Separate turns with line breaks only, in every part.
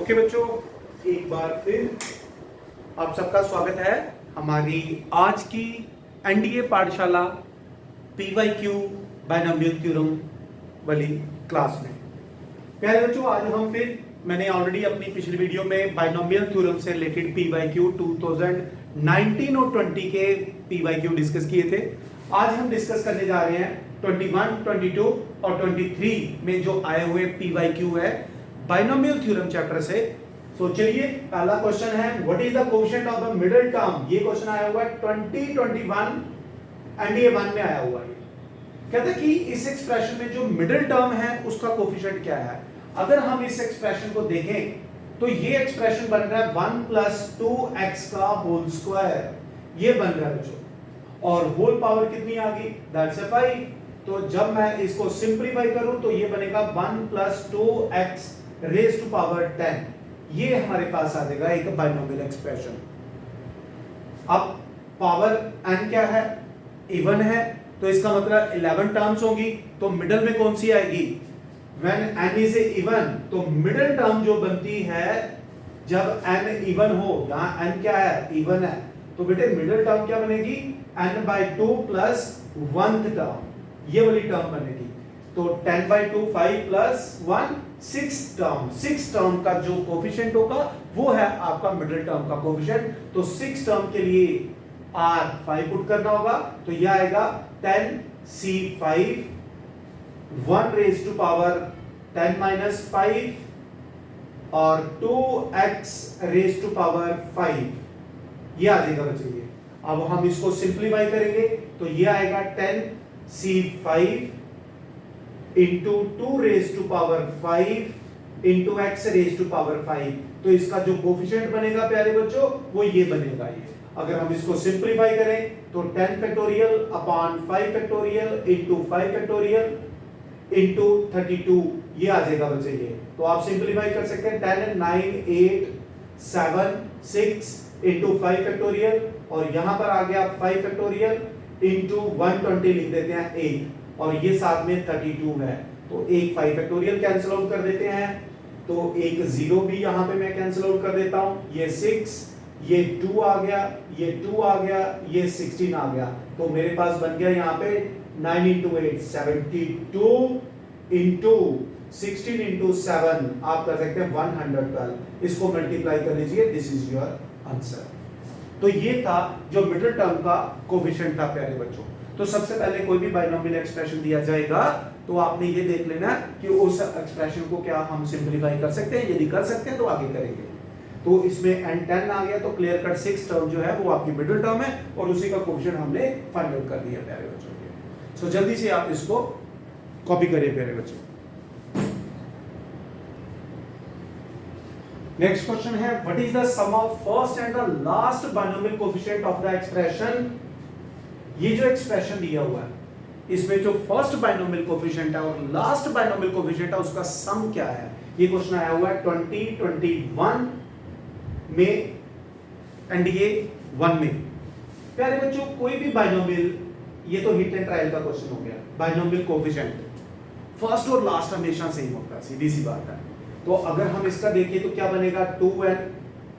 Okay बच्चों, एक बार फिर आप सबका स्वागत है हमारी आज की एनडीए पाठशाला पीवाईक्यू बायनोमियल थ्योरम वाली क्लास में। प्यारे बच्चों, आज हम फिर मैंने ऑलरेडी अपनी पिछली वीडियो में बायनोमियल थ्योरम से रिलेटेड पीवाईक्यू 2019 और 20 के पीवाईक्यू डिस्कस किए थे। आज हम डिस्कस करने जा रहे हैं 21, 22 और 23 में जो आए हुए पीवाईक्यू है बायनोमियल थ्योरम चैप्टर से। तो चलिए, पहला क्वेश्चन है what is the coefficient of the middle term. ये क्वेश्चन आया हुआ है 2021 एनडीए 1 में आया हुआ है। कहते हैं कि इस एक्सप्रेशन में जो मिडिल टर्म है उसका कोएफिशिएंट क्या है। अगर हम इस एक्सप्रेशन को देखें तो ये एक्सप्रेशन बन रहा है 1 + 2x का होल स्क्वायर, ये बन रहा है बच्चों, और होल पावर कितनी आ गई, दैट्स 5। तो जब मैं इसको सिंपलीफाई करूं तो ये बनेगा 1 + 2x रेज़ टू पावर 10। ये हमारे पास आ जाएगा एक बायनोमियल एक्सप्रेशन। अब पावर n क्या है, इवन है, तो इसका मतलब 11 टर्म्स होंगी। तो मिडिल में कौन सी आएगी, when n is even, तो मिडिल टर्म जो बनती है जब n इवन हो, यहां n क्या है, इवन है, तो बेटे मिडिल टर्म क्या बनेगी, n/2 + 1th टर्म, ये वाली टर्म बनेगी। तो 10/2 5 + 1 6 टर्म, 6 टर्म का जो कोएफिशिएंट होगा वो है आपका मिडिल टर्म का कोएफिशिएंट। तो 6 टर्म के लिए r 5 पुट करना होगा, तो यह आएगा 10c5 1 रेज़ टू पावर 10 - 5 और 2x रेज़ टू पावर 5, ये आ जाएगा बच्चों। ये अब हम इसको सिंपलीफाई करेंगे तो ये आएगा 10c5 into 2 raise to power 5 into x raise to power 5। तो इसका जो कोएफिशिएंट बनेगा प्यारे बच्चों वो ये बनेगा। ये अगर हम इसको सिंपलीफाई करें तो 10 factorial upon 5 factorial into 5 factorial into 32, ये आ जाएगा बच्चे। ये तो आप सिंपलीफाई कर सकते हैं 10 9 8 7 6 इंटू 5 फैक्टोरियल, और यहां पर आ गया 5 फैक्टोरियल इंटू 120 लिख देते हैं 8, और ये साथ में 32 है। तो एक 5 फैक्टोरियल कैंसिल आउट कर देते हैं, तो एक 0 भी यहां पे मैं कैंसिल आउट कर देता हूं। ये 6, ये 2 आ गया, ये 2 आ गया, ये 16 आ गया। तो मेरे पास बन गया यहां पे 9 × 8 72 इंटू 16 इंटू 7, आप कर सकते हैं 112। इसको मल्टीप्लाई कर लीजिए, दिस इज योर आंसर। तो ये था जो मिडिल टर्म का कोएफिशिएंट था प्यारे बच्चों। तो सबसे पहले कोई भी बायनोमियल एक्सप्रेशन दिया जाएगा तो आपने ये देख लेना कि उस एक्सप्रेशन को क्या हम सिंपलीफाई कर सकते हैं, यदि कर सकते हैं तो आगे करेंगे। तो इसमें n10 आ गया, तो क्लियर कट 6 टर्म जो है वो आपकी मिडिल टर्म है, और उसी का कोएफिशिएंट हमने फाइंड आउट कर दिया प्यारे बच्चों। सो जल्दी से आप इसको कॉपी करिए प्यारे बच्चों। नेक्स्ट क्वेश्चन है what is the sum of first and the last binomial coefficient of the expression. ये जो एक्सप्रेशन दिया हुआ है इसमें जो फर्स्ट बायनोमियल कोएफिशिएंट है और लास्ट बायनोमियल कोएफिशिएंट है उसका सम क्या है। ये क्वेश्चन आया हुआ है 2021 में एनडीए 1 में। प्यारे बच्चों, कोई भी बायनोमियल, ये तो हिट एंड ट्रायल का क्वेश्चन हो गया, बायनोमियल कोएफिशिएंट फर्स्ट और लास्ट हमेशा सेम होता है, सीधी सी बात है। तो अगर हम इसका देखिए तो क्या बनेगा 2n,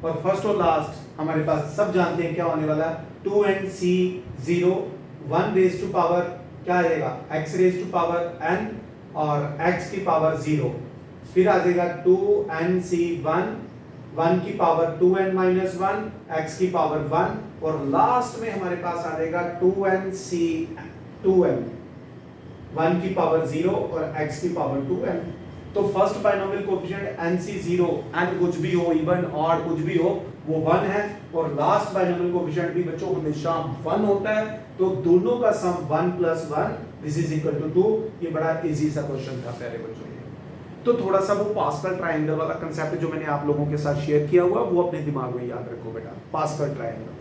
और फर्स्ट और लास्ट हमारे पास सब जानते हैं क्या होने वाला है, 2nc0 1 रेज़ टू पावर क्या आ जाएगा, x raise to power n और x की पावर 0, फिर आ जाएगा 2nc1 1 की पावर 2n - 1 x की पावर 1, और लास्ट में हमारे पास आ जाएगा 2n 1 की पावर 0 और x की पावर 2n। तो first binomial coefficient nc0, n कुछ भी हो, इवन ऑड कुछ भी हो, वो 1 है, और लास्ट बायनोमियल कोएफिशिएंट भी बच्चों हमेशा 1 होता है। तो दोनों का सम 1 + 1 दिस इज इक्वल टू 2। ये बड़ा इजी सा क्वेश्चन था प्यारे बच्चों। तो थोड़ा सा वो पास्कल ट्रायंगल वाला कंसेप्ट जो मैंने आप लोगों के साथ शेयर किया हुआ वो अपने दिमाग में याद रखो बेटा। पास्कल ट्रायंगल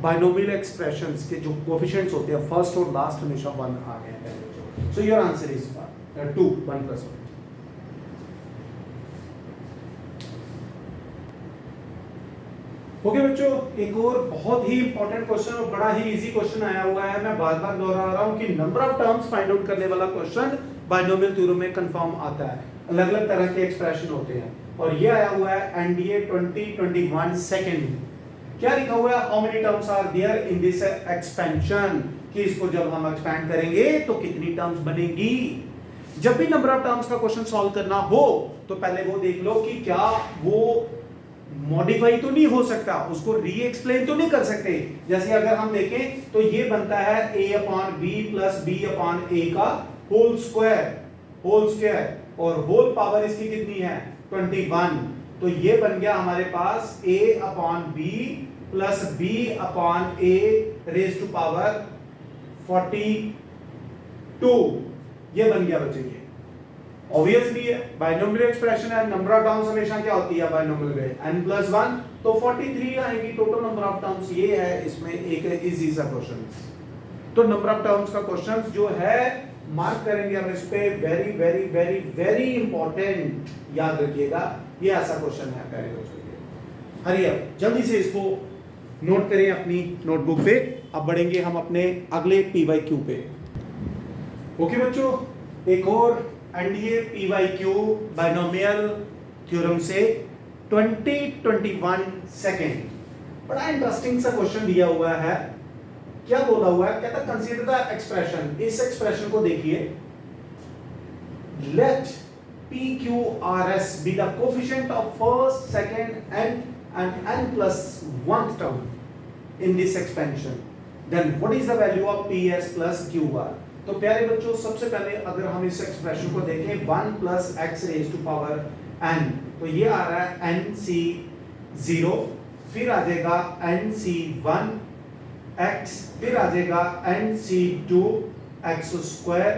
बायनोमियल एक्सप्रेशंस के जो कोएफिशिएंट्स होते हैं फर्स्ट और लास्ट हमेशा 1 आ गए हैं प्यारे बच्चों। So your answer is 2 1 + 1। Okay बच्चों, एक और बहुत ही इंपॉर्टेंट क्वेश्चन और बड़ा ही इजी क्वेश्चन आया हुआ है। मैं बार बार दोहरा रहा हूं कि number of terms find out करने वाला क्वेश्चन बायनोमियल थ्योरम में कंफर्म आता है। अलग अलग तरह के एक्सप्रेशन होते हैं। और ये आया हुआ है एनडीए 2021 सेकंड। क्या लिखा हुआ है? How many terms are there in this expansion, कि इसको जब हम एक्सपैंड करेंगे तो कितनी टर्म्स बनेगी। जब भी नंबर ऑफ टर्म्स का क्वेश्चन सॉल्व करना हो तो पहले वो देख लो कि क्या वो मॉडिफाई तो नहीं हो सकता, उसको री एक्सप्लेन तो नहीं कर सकते। जैसे अगर हम देखें तो ये बनता है a upon b plus b upon a का होल स्क्वायर और होल पावर इसकी कितनी है 21। तो ये बन गया हमारे पास a upon b plus b upon a raise to power 42। ये बन गया बच्चे। ये ऑब्वियसली है, बाइनोमियल एक्सप्रेशन है, नंबर ऑफ टर्म्स हमेशा क्या होती है बाइनोमियल में n+1, तो 43 आएगी टोटल नंबर ऑफ टर्म्स। ये है इसमें एक इजी सा क्वेश्चन। तो नंबर ऑफ टर्म्स का क्वेश्चन जो है मार्क करेंगे हम इस पे, very very very very important, याद रखिएगा ये ऐसा क्वेश्चन है प्यारे बच्चों। हरी अब जल्दी से इसको नोट करें अपनी नोटबुक पे। अब बढ़ेंगे हम अपने अगले PYQ पे। ओके बच्चों, एक और एनडीए PYQ बाइनोमियल थ्योरम से 2021 सेकंड। बड़ा इंटरेस्टिंग सा क्वेश्चन दिया हुआ है। क्या बोला हुआ है? कहता कंसीडर द एक्सप्रेशन, इस एक्सप्रेशन को देखिए, let PQRS be the coefficient of first second and n+1 term in this expansion, then what is the value of PS plus QR? तो प्यारे बच्चों सबसे पहले अगर हम इस एक्सप्रेशन को देखें 1 plus x raise to power n, तो ये आ रहा है NC0, फिर आ जाएगा NC1 x, फिर आ जाएगा NC2 x स्क्वायर,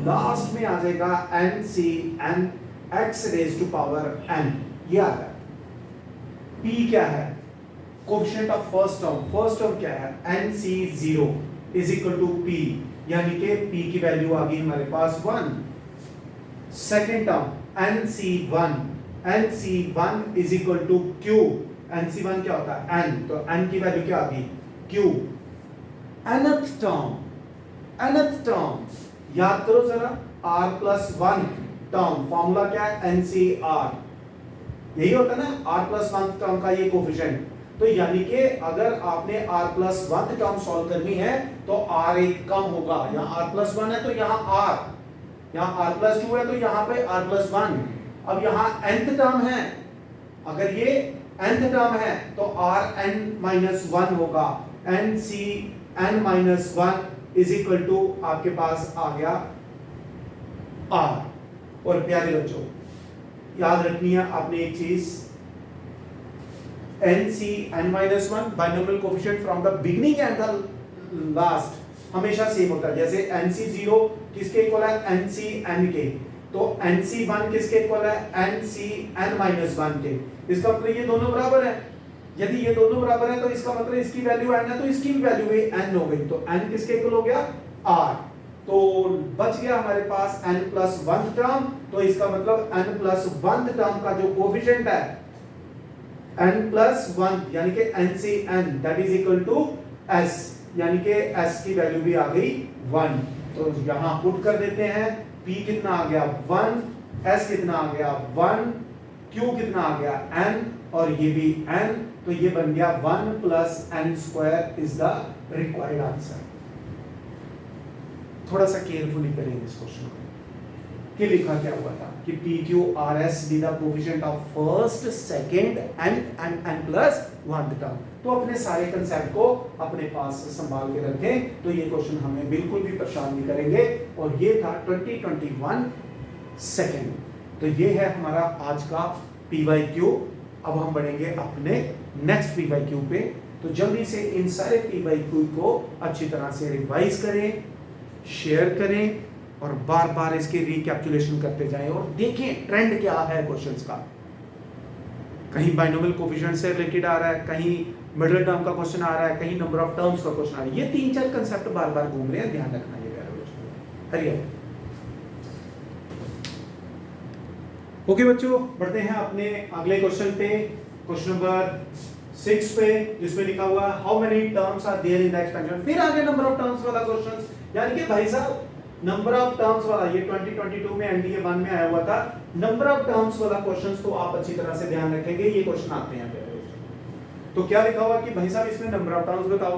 लास्ट में आ जाएगा NCn x raise to power n। ये आ रहा है। P क्या है? कोएफिशिएंट ऑफ फर्स्ट टर्म क्या है? NC0 is equal to P, यानी कि P की वैल्यू आ गई हमारे पास 1। Second term NC1 is equal to Q, NC1 क्या होता है n, तो n की वैल्यू क्या आ गई Q। nth टर्म याद करो जरा, r+1 टर्म, फॉर्मूला क्या है NCR, यही होता है ना r+1 टर्म का ये कोएफिशिएंट। तो यानी कि अगर आपने r+1 टर्म सॉल्व करनी है तो r एक कम होगा, यहाँ r+1 है तो यहाँ r, यहाँ r+2 है तो यहाँ पे r+1। अब यहाँ nth टर्म है, अगर ये nth टर्म है तो rn-1 होगा, NCn-1 इज इक्वल टू आपके पास आ गया r। और प्यारे बच्चों याद रखनी है आपने एक चीज, NCn-1 binomial coefficient from the beginning and the last हमेशा सेम होता है। जैसे NC0 किसके इक्वल है? NCn के, तो NC1 किसके इक्वल है? NCn-1 के। इसका मतलब ये दोनों बराबर है। यदि ये दोनों बराबर है तो इसका मतलब इसकी वैल्यू n है तो इसकी भी वैल्यू भी n हो गई, तो n किसके इक्वल हो गया? r। तो बच गया हमारे पास n+1 टर्म, तो इसका मतलब n+1 टर्म का जो कोएफिशिएंट है n+1 यानी कि NCn that is equal to s, यानी कि s की वैल्यू भी आ गई 1। तो यहां पुट कर देते हैं, p कितना आ गया 1, s कितना आ गया 1, q कितना आ गया n, और ये भी n, तो ये बन गया 1 + n² is the required answer. थोड़ा सा केयरफुली करेंगे इस क्वेश्चन को। कि लिखा क्या हुआ था कि PQRS be the coefficient of first, second and n+1 term. तो अपने सारे कंसेप्ट को अपने पास संभाल के रखें, तो ये क्वेश्चन हमें बिल्कुल भी परेशान नहीं करेंगे। और ये था 2021 सेकंड। तो ये है हमारा आज का PYQ। अब हम बढ़ेंगे अपने नेक्स्ट PYQ पे। तो जल्दी से इन सारे PYQ को अच्छी तरह से रिवाइज करें, शेयर करें और बार बार इसके रिकैप्चुलेशन करते जाएं और देखें ट्रेंड क्या है क्वेश्चंस का। कहीं बाइनोमियल कोएफिशिएंट से रिलेटेड आ रहा है, कहीं मिडिल टर्म का क्वेश्चन आ रहा है, कहीं नंबर ऑफ टर्म्स का क्वेश्चन आ रहा है। ये 3-4 कंसेप्ट बार बार घूम रहे हैं, ध्यान रखना ये प्यारे बच्चों। हरिया ओके बच्चों, बढ़ते हैं अपने अगले क्वेश्चन पे, क्वेश्चन नंबर 6 पे, जिसमें लिखा हुआ है how many terms are there in the expansion. फिर आगे नंबर ऑफ टर्म्स वाला क्वेश्चन, यानी कि भाई साहब नंबर ऑफ टर्म्स वाला, ये 2022 में एनडीए 1 में आया हुआ था, नंबर ऑफ टर्म्स वाला क्वेश्चंस तो आप अच्छी तरह से ध्यान रखेंगे, ये क्वेश्चन आते हैं पहले। तो क्या लिखा हुआ कि भाई साहब इसमें नंबर ऑफ टर्म्स बताओ।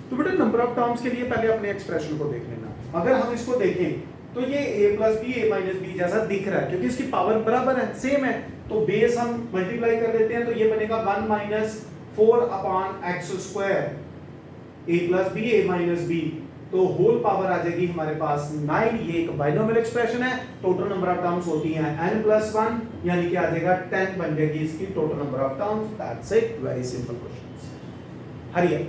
तो बेटा नंबर ऑफ टर्म्स के लिए पहले अपने एक्सप्रेशन को देख लेना। अगर हम इसको देखें तो ये a plus B a minus B जैसा दिख रहा है, क्योंकि इसकी पावर बराबर है, सेम है। तो बेस हम मल्टीप्लाई कर देते हैं, तो ये बनेगा 1 minus 4 upon x square, a plus B a minus B, तो होल पावर आ जाएगी हमारे पास 9। ये एक बाइनोमियल एक्सप्रेशन है। टोटल नंबर ऑफ टर्म्स होती हैं n प्लस 1, यानी कि आ जाएगा 10 बन जाएगी इसकी total number of terms. That's it, very simple questions. Hurry up.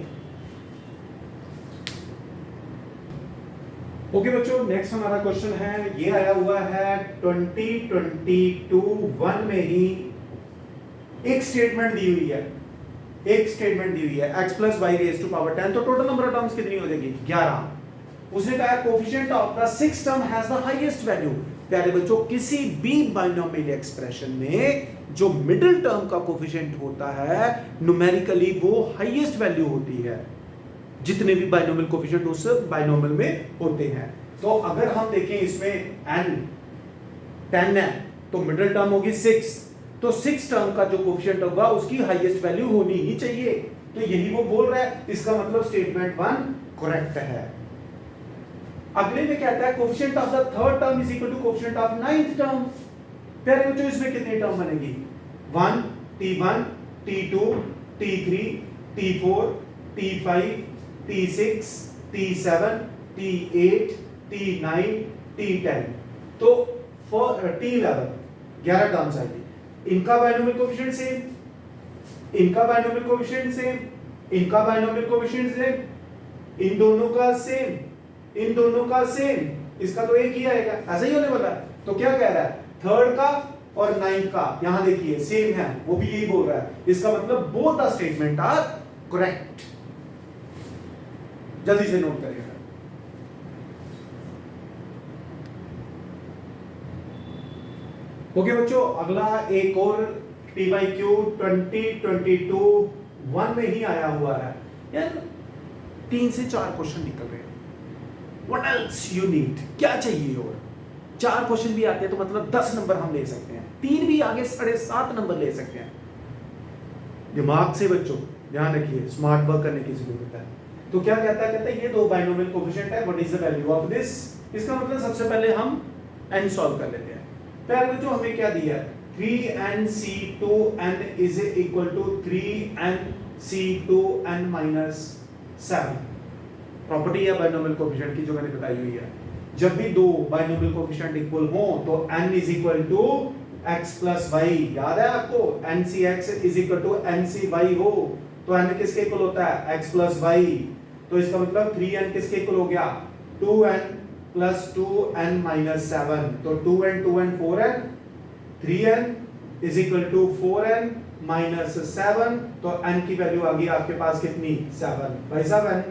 Okay बच्चों, नेक्स्ट हमारा क्वेश्चन है, ये आया हुआ है 2022 1 में ही एक स्टेटमेंट दी हुई है, x plus Y raise to power 10, तो टोटल नंबर ऑफ टर्म्स कितनी हो जाएगी? 11। उसने कहा coefficient of the six term has the highest value. प्यारे बच्चों, किसी भी बाइनोमियल एक्सप्रेशन में जो मिडिल टर्म का कोएफिशिएंट होता है न्यूमेरिकली वो हाईएस्ट वैल्यू होती है, जितने भी बाइनोमियल कोएफिशिएंट उस बाइनोमियल में होते हैं। तो अगर हम देखें इसमें n 10 है तो मिडिल टर्म होगी 6, तो 6 टर्म का जो कोएफिशिएंट होगा उसकी हाईएस्ट वैल्यू होनी ही चाहिए। तो यही वो बोल रहा है, इसका मतलब स्टेटमेंट 1 करेक्ट है। अगले में कहता है coefficient of the third term is equal to coefficient of ninth term. प्यारे बच्चों, इसमें कितनी टर्म बनेगी? 1 t1 t2 t3 t4 t5 t6 t7 t8 t9 t10, तो t11 11 टर्म्स आएगी। इनका बाइनोमियल कोएफिशिएंट सेम, इनका बाइनोमियल कोएफिशिएंट सेम, इनका बाइनोमियल कोएफिशिएंट सेम, इन दोनों का सेम, इन दोनों का सेम, इसका तो एक ही आएगा, ऐसा ही होने वाला है। तो क्या कह रहा है? थर्ड का और नाइन्थ का यहां देखिए सेम है, वो भी यही बोल रहा है। इसका मतलब both the statement are correct. जल्दी से नोट करिएगा। ओके बच्चों, अगला एक और PYQ 2022 1 में ही आया हुआ है। यार 3 से 4 क्वेश्चन निकल रहे हैं। What else you need? क्या चाहिए? और 4 क्वेश्चन भी आते हैं तो मतलब 10 नंबर हम ले सकते हैं, 3 भी आगे 7.5 नंबर ले सकते हैं। दिमाग से बच्चों ध्यान रखिए, स्मार्ट वर्क करने की जरूरत है। तो क्या कहता है? ये दो बाइनोमियल कोएफिशिएंट है, what is the value of this? इसका मतलब सबसे पहले हम n सॉल्व कर लेते हैं। पहले बच्चों हमें क्या दिया है? 3nc2n is equal to 3nc2n minus 7। Property है बाइनोमियल कोएफिशिएंट की जो मैंने बताई हुई है। जब भी दो बाइनोमियल कोएफिशिएंट इक्वल हो तो n is equal to x plus Y, याद है आपको? ncx is equal to ncy हो तो n किसके इक्वल होता है? x plus Y. तो इसका मतलब 3n किसके इक्वल हो गया? 2n plus 2n minus 7। तो 2n 4n, 3n is equal to 4n minus 7। तो n की वैल्यू आ गई आपके पास कितनी? 7। भाई साहब n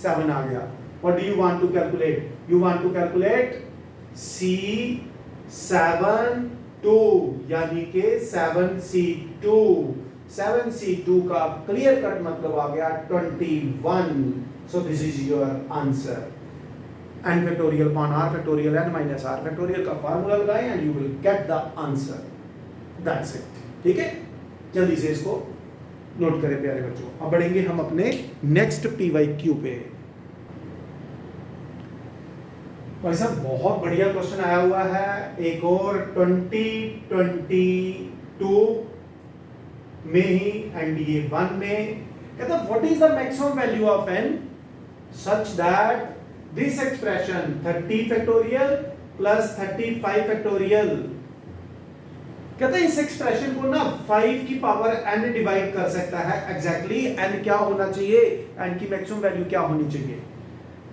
7 आ गया। What do you want to calculate? You want to calculate C7(2), यानी कि 7C2। 7C2 का क्लियर कट मतलब आ गया 21। So this is your answer. n factorial upon r factorial n minus r factorial का फार्मूला लगाएं and you will get the answer. That's it. ठीक है, जल्दी से इसको नोट करें प्यारे बच्चों। अब बढ़ेंगे हम अपने नेक्स्ट PYQ पे। भाई साहब बहुत बढ़िया क्वेश्चन आया हुआ है एक और 2022 में ही NDA 1 में। कहता है what is the maximum value of n such that this expression 30 factorial plus 35 factorial. कहता है इस एक्सप्रेशन को ना 5 की पावर n डिवाइड कर सकता है। एग्जैक्टली n क्या होना चाहिए? n की मैक्सिमम वैल्यू क्या होनी चाहिए?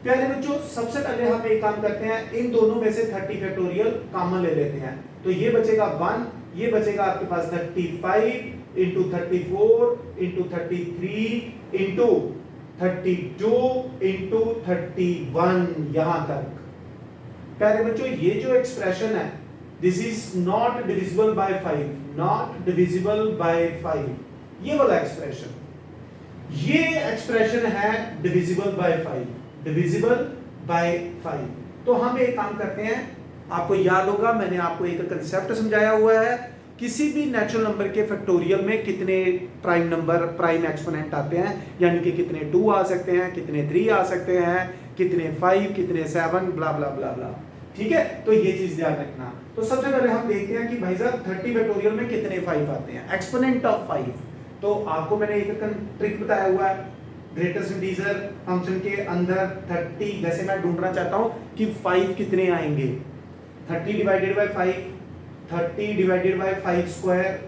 प्यारे बच्चों, सबसे पहले हम एक काम करते हैं, इन दोनों में से 30 फैक्टोरियल कॉमन ले लेते हैं। तो ये बचेगा 1, ये बचेगा आपके पास 35 इंटू 34 इंटू 33 इंटू 32 इंटू 31, यहां तक। प्यारे बच्चों, ये जो एक्सप्रेशन है this is not divisible by 5, not divisible by 5। ये वाला एक्सप्रेशन, ये एक्सप्रेशन है डिविजिबल बाय 5, डिविजिबल बाय 5। तो हम एक काम करते हैं, आपको याद होगा मैंने आपको एक कंसेप्ट समझाया हुआ है, किसी भी नेचुरल नंबर के फैक्टोरियल में कितने प्राइम नंबर प्राइम एक्सपोनेंट आते हैं, यानी कि कितने 2 आ सकते हैं, कितने 3 आ सकते हैं, कितने 5, कितने 7, ब्ला ब्ला ब्ला ब्ला। ठीक है, तो ये चीज ध्यान रखना। तो सबसे पहले हम देखते हैं कि भाई साहब 30 फैक्टोरियल में कितने 5 आते हैं, एक्सपोनेंट ऑफ 5। तो आपको मैंने एक ट्रिक बताया हुआ है, ग्रेटेस्ट इंटीजर फंक्शन के अंदर 30, जैसे मैं ढूंढना चाहता हूं कि 5 कितने आएंगे, 30 divided by 5, 30 divided by 5 square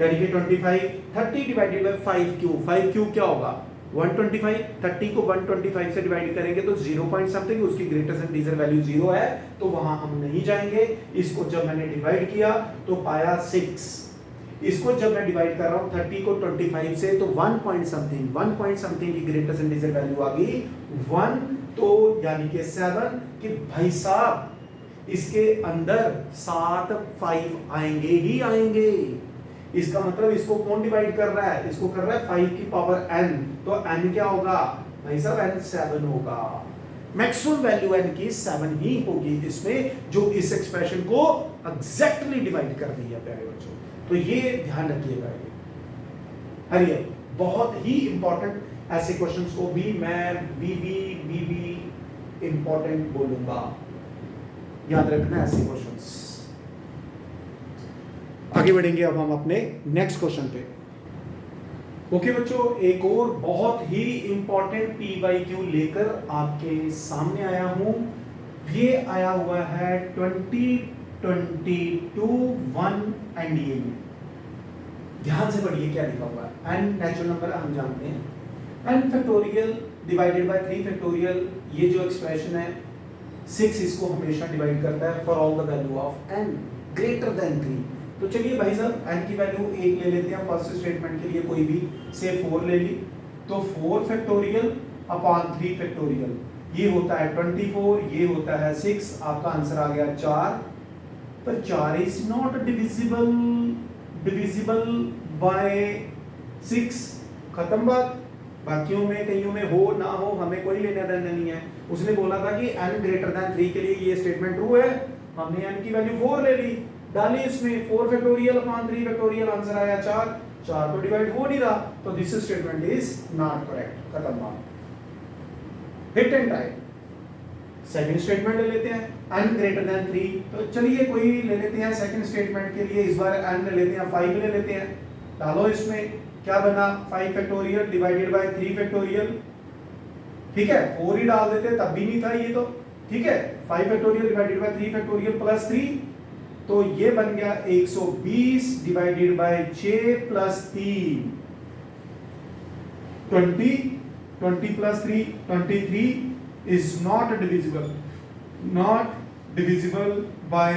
यानी कि 25, 30 डिवाइडेड बाय 5 क्यूब, 5 क्यूब क्या होगा 125, 30 को 125 से डिवाइड करेंगे तो 0 पॉइंट समथिंग, उसकी ग्रेटेस्ट इंटीजर वैल्यू 0 है, तो वहां हम नहीं जाएंगे। इसको जब मैंने डिवाइड किया तो पाया 6, इसको जब मैं डिवाइड कर रहा हूं 30 को 25 से तो 1 पॉइंट समथिंग की ग्रेटेस्ट इंटीजर वैल्यू आ गई 1, तो यानी कि 7, कि भाई साहब इसके अंदर 7 5 आएंगे ही आएंगे। इसका मतलब इसको कौन डिवाइड कर रहा है, इसको कर रहा है 5 की पावर n, तो n क्या होगा भाई साहब, n 7 होगा। मैक्सिमम वैल्यू n की 7 ही होगी इसमें, जो इस एक्सप्रेशन को एग्जैक्टली डिवाइड कर रही है प्यारे बच्चों। तो ये ध्यान रखिएगा, ये बहुत ही इंपॉर्टेंट ऐसे क्वेश्चंस को भी मैं वीवी इंपॉर्टेंट बोलूंगा, याद रखना ऐसे क्वेश्चंस। आगे बढ़ेंगे अब हम अपने नेक्स्ट क्वेश्चन पे। ओके बच्चों, एक और बहुत ही इंपॉर्टेंट PYQ लेकर आपके सामने आया हूं। ये आया हुआ है 2022-1 एनडीए में। ध्यान से पढ़िए क्या लिखा हुआ है। n नेचुरल नंबर हम जानते हैं, n factorial divided by 3 factorial, ये जो एक्सप्रेशन है 6 इसको हमेशा डिवाइड करता है for all the value of n greater than 3। तो चलिए भाई साहब n की वैल्यू 1 ले लेते हैं फर्स्ट स्टेटमेंट के लिए, कोई भी से 4 ले ली, तो 4 फैक्टोरियल अपॉन 3 फैक्टोरियल, ये होता है 24, ये होता है 6, आपका आंसर आ गया 4। पर 4 इज नॉट डिविजिबल बाय 6, खत्म बात। बाकियों में कईयों में हो ना हो हमें कोई लेना देना नहीं है। उसने बोला था कि n ग्रेटर देन 3 के लिए ये स्टेटमेंट ट्रू है, हमने n की वैल्यू 4 ले ली, डाली इसमें 4 फैक्टोरियल अपॉन 3 फैक्टोरियल, आंसर आया 4। 4 तो डिवाइड हो नहीं रहा, तो this statement is not correct, खत्म बात। Hit and try. Second statement ले लेते हैं n ग्रेटर देन 3, तो चलिए कोई ले लेते हैं सेकंड स्टेटमेंट के लिए, इस बार n ले लेते हैं 5 ले लेते हैं, डालो इसमें, क्या बना 5 फैक्टोरियल डिवाइडेड बाय 3 फैक्टोरियल, ठीक है 4 ही डाल देते तब भी नहीं था ये तो, ठीक है 5 factorial divided by 3 factorial plus 3, तो ये बन गया 120 divided by 6 plus 3, 20 plus 3 23 is not divisible by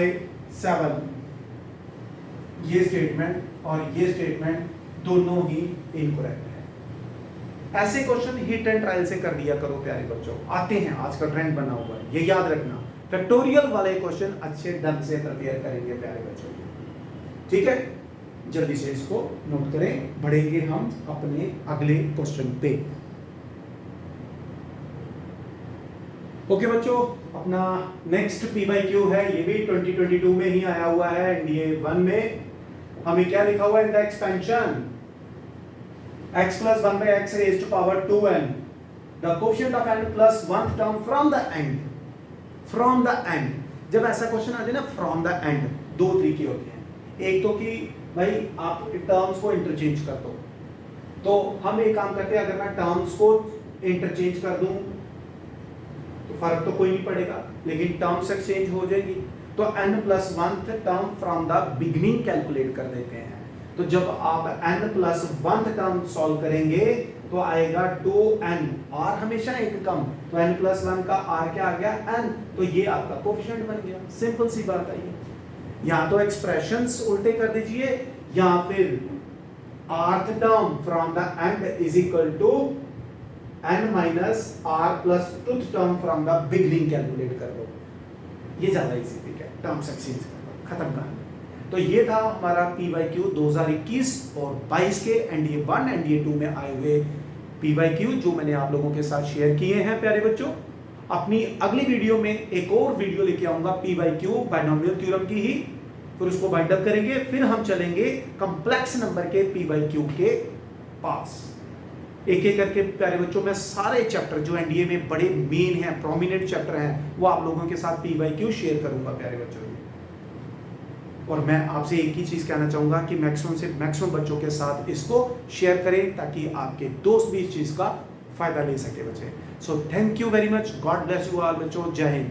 7। ये स्टेटमेंट और ये स्टेटमेंट दोनों ही इनकरेक्ट है। ऐसे क्वेश्चन हिट एंड ट्रायल से कर दिया करो प्यारे बच्चों, आते हैं, आज का ट्रेंड बना हुआ है, ये याद रखना। फैक्टोरियल वाले क्वेश्चन अच्छे ढंग से प्रिपेयर करेंगे प्यारे बच्चों, ठीक है। जल्दी से इसको नोट करें, बढ़ेंगे हम अपने अगले क्वेश्चन पे। ओके बच्चों, अपना नेक्स्ट PYQ है, ये भी 2022 में ही आया हुआ है एनडीए 1 में। हमें क्या लिखा हुआ है इन the expansion, x plus 1 by x raised to power 2n, the coefficient of n plus 1th term from the end। जब ऐसा क्वेश्चन आ जाए ना फ्रॉम द एंड, दो तरीके होते हैं, एक तो कि भाई आप टर्म्स को इंटरचेंज कर दो, तो हम एक काम करते हैं, अगर मैं टर्म्स को इंटरचेंज कर दूं तो फर्क तो कोई नहीं पड़ेगा, लेकिन टर्म्स एक्सचेंज हो जाएगी, तो n plus 1th term from the beginning calculate कर देते हैं। तो जब आप n plus 1th term solve करेंगे तो आएगा 2n, r हमेशा एक कम, तो n plus 1 का r क्या आ गया n, तो ये आपका कोफिशिएंट बन गया। सिंपल सी बात है ये, या तो एक्सप्रेशंस उल्टे कर दीजिए या फिर rth term from the end is equal to n minus r plus 2th term from the beginning calculate कर दो, ये ज्यादा इजी है, टर्म्स एक्सचेंज कर दो, खत्म कहानी। तो ये था हमारा PYQ 2021 और 22 के एनडीए 1 एनडीए 2 में आए हुए PYQ, जो मैंने आप लोगों के साथ शेयर किए हैं प्यारे बच्चों। अपनी अगली वीडियो में एक और वीडियो लेके आऊंगा PYQ बाइनोमियल थ्योरम की ही, फिर उसको बाइंड अप करेंगे, फिर हम चलेंगे कॉम्प्लेक्स नंबर के PYQ के पास। एक एक करके प्यारे बच्चों मैं सारे चैप्टर जो एनडीए में बड़े मेन हैं, प्रोमिनेंट चैप्टर हैं, वो आप लोगों के साथ PYQ शेयर करूंगा प्यारे बच्चों। और मैं आपसे एक ही चीज कहना चाहूंगा कि मैक्सिमम से मैक्सिमम बच्चों के साथ इसको शेयर करें ताकि आपके दोस्त भी इस चीज का फायदा ले सके बच्चे। So thank you very much, God bless you all बच्चों, जय हिंद।